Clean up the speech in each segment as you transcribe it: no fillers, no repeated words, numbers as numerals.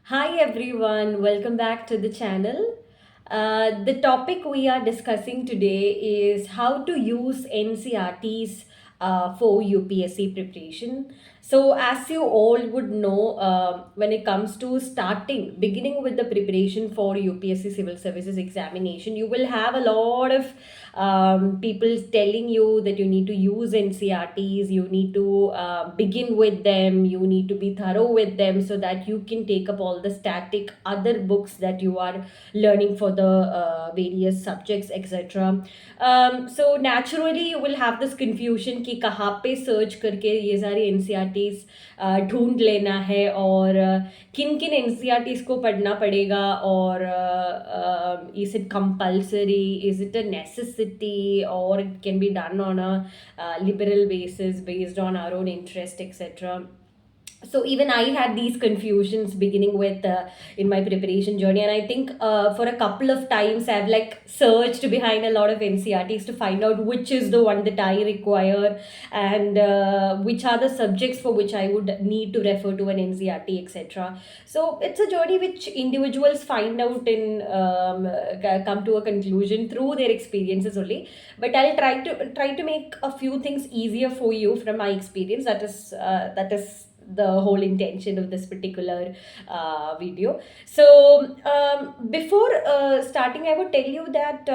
Hi everyone, welcome back to the channel. The topic we are discussing today is how to use NCRTs for UPSC preparation. So, as you all would know, when it comes to beginning with the preparation for UPSC Civil Services examination, you will have a lot of people telling you that you need to use NCRTs, you need to begin with them, you need to be thorough with them so that you can take up all the static other books that you are learning for the various subjects, etc. So naturally you will have this confusion कि कहाँ पे search करके ये सारी NCERTs ढूंढ लेना है और किन किन एनसीईआरटीज को पढ़ना पड़ेगा और is it compulsory, is it a necessity, or it can be done on a liberal basis based on our own interest, etc. So even I had these confusions beginning with in my preparation journey, and I think for a couple of times I've like searched behind a lot of ncrts to find out which is the one that I require, and which are the subjects for which I would need to refer to an ncrt, etc. So it's a journey which individuals find out in come to a conclusion through their experiences only, but I'll try to make a few things easier for you from my experience. That is the whole intention of this particular video. So before starting, I would tell you that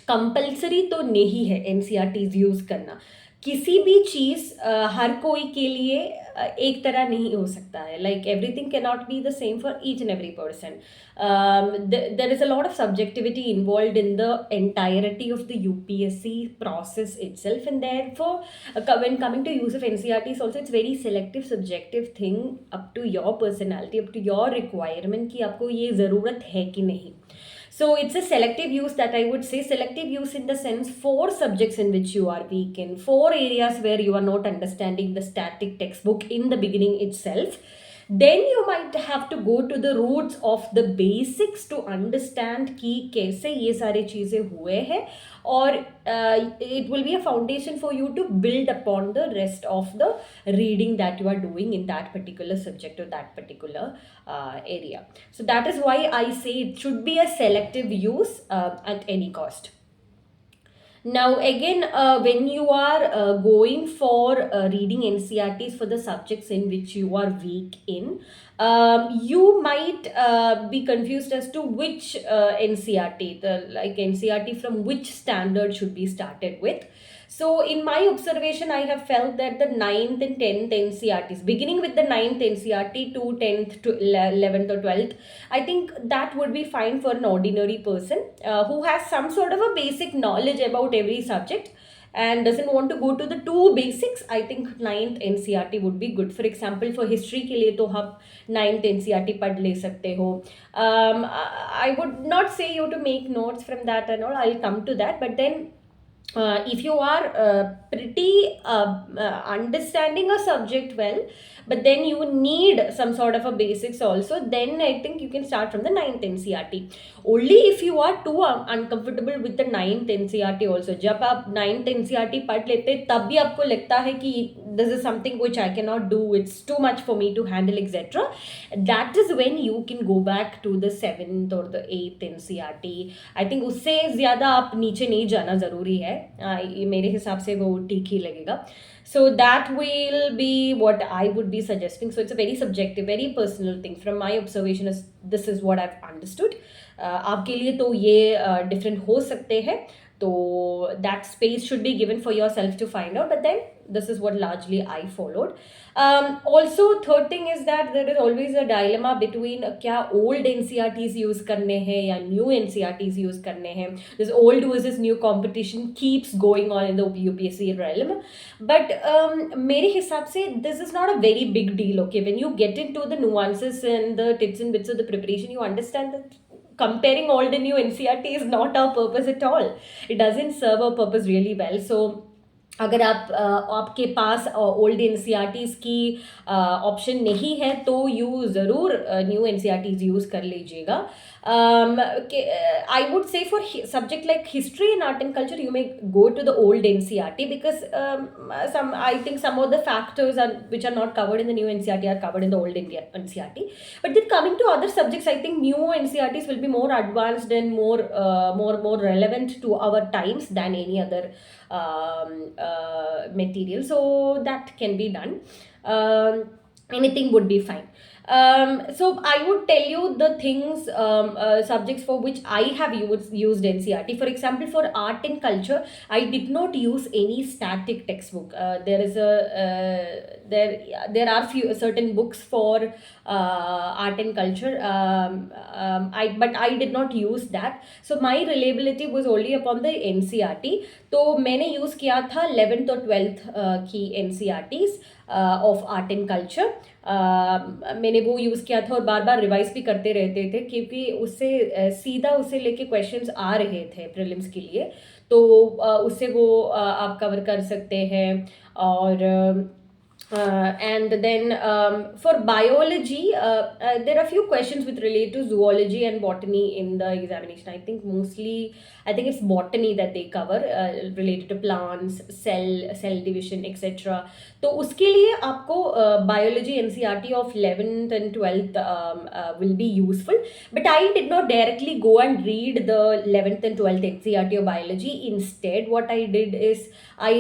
compulsory तो नहीं है NCERTs use करना. किसी भी चीज हर कोई के लिए एक तरह नहीं हो सकता है. Like everything can not be the same for each and every person. There is a lot of subjectivity involve in the entirety of the UPSC process itself, and therefore when coming to use of ncrts also, it's very selective subjective thing up to your personality, up to your requirement कि आपको ये ज़रूरत है कि नहीं. So it's a selective use, that I would say. Selective use in the sense, four subjects in which you are weak in, four areas where you are not understanding the static textbook in the beginning itself. Then you might have to go to the roots of the basics to understand कि कैसे ये सारे चीज़ें हुए हैं, और it will be a foundation for you to build upon the rest of the reading that you are doing in that particular subject or that particular area. So that is why I say it should be a selective use at any cost. Now, again, when you are going for reading NCRTs for the subjects in which you are weak in, you might be confused as to which NCRT, like NCRT from which standard should be started with. So, in my observation, I have felt that the 9th and 10th NCRTs, beginning with the 9th NCRT to 10th to 11th or 12th, I think that would be fine for an ordinary person who has some sort of a basic knowledge about every subject and doesn't want to go to the two basics. I think 9th NCRT would be good. For example, for history के लिए तो आप 9th NCRT पढ़ ले सकते हो. I would not say you to make notes from that and all. I'll come to that. But then if you are pretty understanding a subject well, but then you need some sort of a basics also, then I think you can start from the 9th NCRT. Only if you are too uncomfortable with the 9th NCRT also, जब आप 9th NCRT पढ़ लेते तब भी आपको लगता है कि this is something which I cannot do, it's too much for me to handle, etc. That is when you can go back to the 7th or the 8th NCRT. I think उससे ज़्यादा आप नीचे नहीं जाना ज़रूरी है. मेरे हिसाब से वो ठीक ही लगेगा. So that will be what I would be suggesting. So it's a very subjective, very personal thing. From my observation, this is what I've understood. आपके लिए तो ये different हो सकते हैं. So that space should be given for yourself to find out. But then this is what largely I followed. Also, third thing is that there is always a dilemma between क्या old NCRTs use करने हैं या new NCRTs use करने हैं. This old versus new competition keeps going on in the UPSC realm. But मेरे हिसाब से this is not a very big deal. Okay, when you get into the nuances and the tips and bits of the preparation, you understand that comparing old and new NCRT is not our purpose at all. It doesn't serve our purpose really well. So अगर आपके पास old NCERTs की option नहीं है तो you ज़रूर new NCERTs use कर लीजिएगा. I would say for subject like history and art and culture you may go to the old NCERT because some I think some of the factors are which are not covered in the new NCERT are covered in the old India NCERT. But then coming to other subjects, I think new NCERTs will be more advanced and more relevant to our times than any other material. So that can be done. Anything would be fine. So I would tell you the things, subjects for which I have used NCERT. For example, for art and culture, I did not use any static textbook. There are few certain books for art and culture. But I did not use that. So my reliability was only upon the NCERT. तो मैंने use किया था 11th और 12th की NCERTs of art and culture. मैंने वो use किया था और बार बार रिवाइज भी करते रहते थे क्योंकि उससे सीधा उसे लेके क्वेश्चंस आ रहे थे प्रीलिम्स के लिए. तो उससे वो आप कवर कर सकते हैं. और and then for biology, there are few questions with relate to zoology and botany in the examination. I think it's botany that they cover, related to plants, cell division, etc. तो उसके लिए आपको biology NCERT of 11th and 12th will be useful. But I did not directly go and read the 11th and 12th NCERT of biology. Instead, what I did is I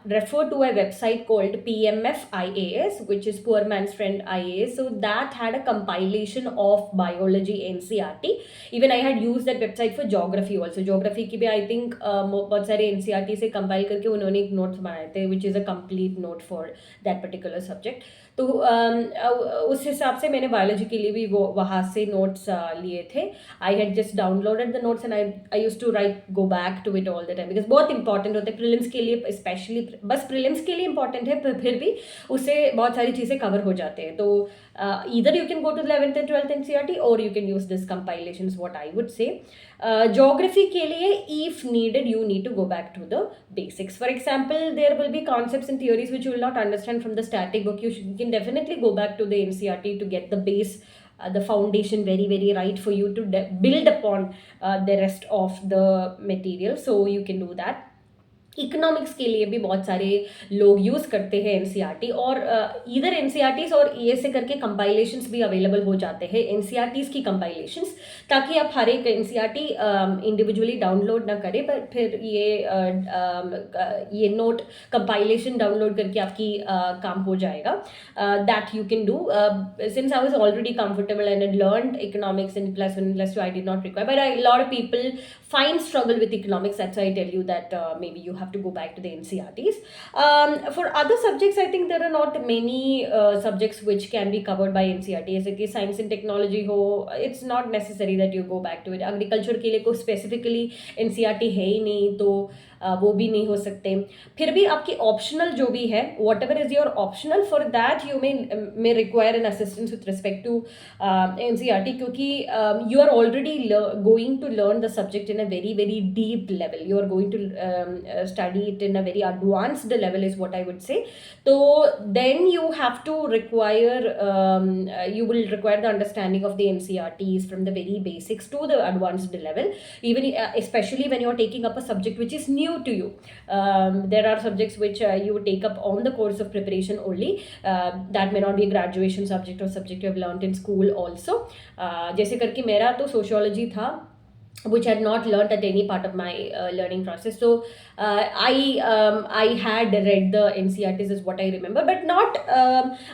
refer to a website called PMF IAS, which is Poor Man's Friend IAS. So that had a compilation of biology NCERT. Even I had used that website for geography also. Geography की भी I think बहुत सारे NCERT से compile करके उन्होंने एक notes बनाए थे, which is a complete note for that particular subject. तो उस हिसाब से मैंने बायोलॉजी के लिए भी वो वहाँ से नोट्स लिए थे. I had just downloaded the notes and I use to write go back to it all the time because बहुत इंपॉर्टेंट होता है प्रीलिम्स के लिए. स्पेशली बस प्रीलिम्स के लिए इंपॉर्टेंट है पर फिर भी उससे बहुत सारी चीज़ें कवर हो जाते हैं. तो either you can go to 11th and 12th NCERT or you can use this compilation is what I would say. Geography के लिए if needed you need to go back to the basics. For example, there will be concepts and theories which you will not understand from the static book. You can definitely go back to the NCERT to get the base, the foundation very right for you to build upon the rest of the material. So you can do that. Economics के लिए भी बहुत सारे लोग use करते हैं NCERT और इधर एनसीईआरटीज और ईएसए करके कंपाइलेशंस भी अवेलेबल हो जाते हैं एनसीईआरटीज की कंपाइलेशंस ताकि आप हर एक एनसीईआरटी इंडिविजुअली डाउनलोड ना करें पर फिर ये नोट कंपाइलेशन डाउनलोड करके आपकी काम हो जाएगा. That you can do since I was already comfortable and learned economics in +1 +2 I did not require but lot of people find struggle with economics. That's why I tell you that maybe you have to go back to the NCERTs. For other subjects, I think there are not many subjects which can be covered by NCERT. जैसे कि science and technology हो, it's not necessary that you go back to it. Agriculture के लिए कोई specifically NCERT है ही नहीं तो वो भी नहीं हो सकते. फिर भी आपकी ऑप्शनल जो भी है whatever is your optional for that you may require an assistance with respect to NCERT क्योंकि you are already going to learn the subject in a very deep level. You are going to study it in a very advanced level is what I would say. So then you have to require you will require the understanding of the NCERTs from the very basics to the advanced level, even especially when you are taking up a subject which is new to you. There are subjects which you take up on the course of preparation only. That may not be a graduation subject or subject you have learned in school also. जैसे करके मेरा तो sociology था which I had not learnt at any part of my learning process. So I had read the NCERTs is what I remember, but not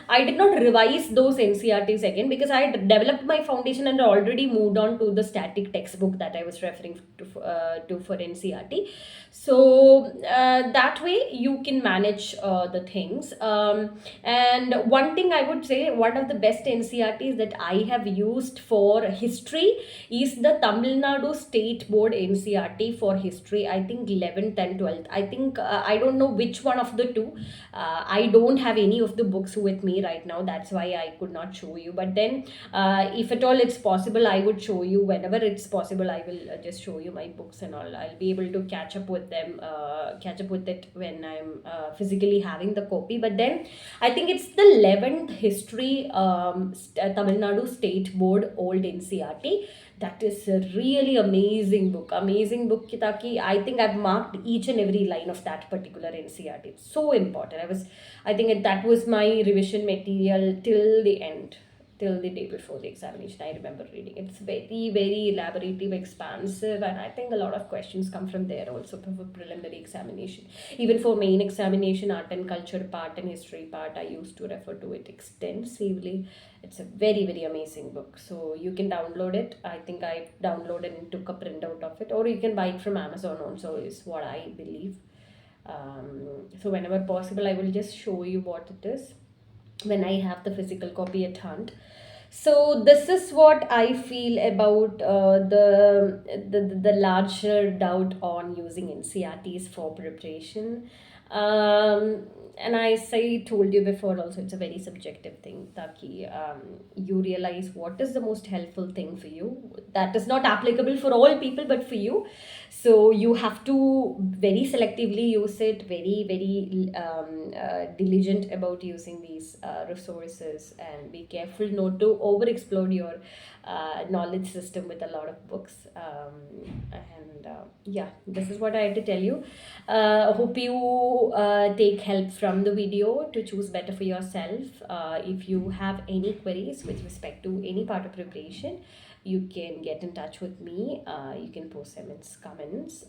I did not revise those NCERTs again because I had developed my foundation and already moved on to the static textbook that I was referring to for NCERT. So that way you can manage the things. And one thing I would say, one of the best NCERTs that I have used for history is the Tamil Nadu Nadu State Board NCRT for history, I think 11th and 12th. I think I don't know which one of the two. I don't have any of the books with me right now. That's why I could not show you. But then, if at all it's possible, I would show you whenever it's possible. I will just show you my books and all. I'll be able to catch up with them, catch up with it when I'm physically having the copy. But then, I think it's the 11th history Tamil Nadu State Board Old NCRT. That is a really amazing book. Amazing book, Kitaki. I think I've marked each and every line of that particular NCRT. It's so important. I think that was my revision material till the end, till the day before the examination. I remember reading it. It's very, very elaborative, expansive, and I think a lot of questions come from there also for preliminary examination. Even for main examination, art and culture part and history part, I used to refer to it extensively. It's a very, very amazing book. So you can download it. I think I downloaded and took a printout of it, or you can buy it from Amazon also, is what I believe. So whenever possible, I will just show you what it is when I have the physical copy at hand. So this is what I feel about the larger doubt on using NCRTs for preparation. Um, and as I told you before, also it's a very subjective thing. Taki, you realize what is the most helpful thing for you. That is not applicable for all people, but for you. So you have to very selectively use it, very, very diligent about using these resources, and be careful not to over explode your knowledge system with a lot of books. And yeah, this is what I had to tell you. Hope you take help from the video to choose better for yourself. If you have any queries with respect to any part of preparation, you can get in touch with me. You can post them in comments.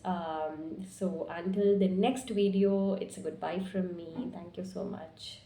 So until the next video, it's a goodbye from me. Thank you so much.